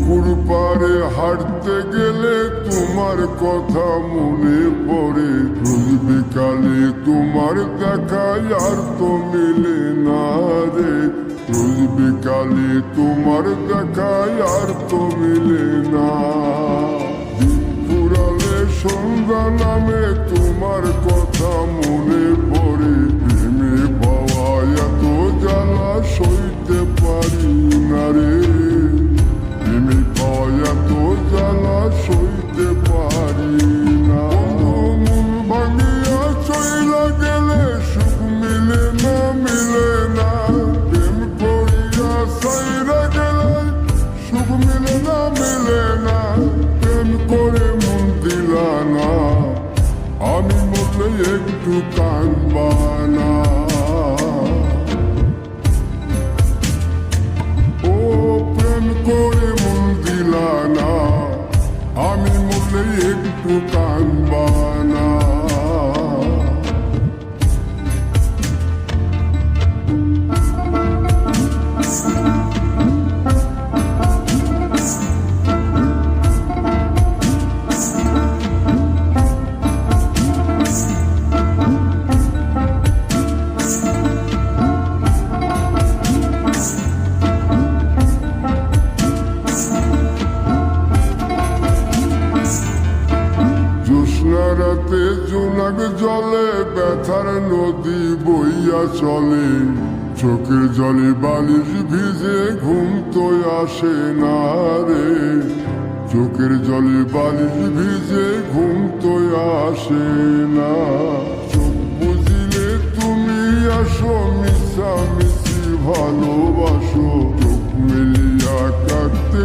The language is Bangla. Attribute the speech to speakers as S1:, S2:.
S1: পুকুর পাড়ে হাঁটতে গেলে তোমার কথা মনে পড়ে। রোজ বিকালে তোমার দেখা আর তো মিলে না রে। রোজ বিকালে তোমার দেখা আর তো মিলে না। দিন ফুরালে সন্ধ্যা নামে তোমার কথা মনে পড়ে। প্রেমে পাওয়া এত জ্বালা সইতে পারি না রে। প্রেমে পাওয়া এত জ্বালা সইতে পারি না। মন ভাঙিয়া চইলা গেলে সুখ মিলে না, মিলে না। প্রেম করিয়া সাইরা গেলে সুখ মিলে না, মিলে না। প্রেম করে মন দিলা না, আমি মরলে একটু কাঁদবা না। ও প্রেম করে মন দিলা না, আমি মরলে একটু কাঁদবা না। রাতে জোনাক জলে ব্যথার নদী বইয়া চলে। চোখের জলে বালিশ ভিজে ঘুম তো আসে না রে। চোখের জলে বালিশ ভিজে ঘুম তো আসে না। চোখ বুঝিলে তুমি আসো, মিশা মিশি ভালোবাসো। চোখ মিলিয়া কাঁদতে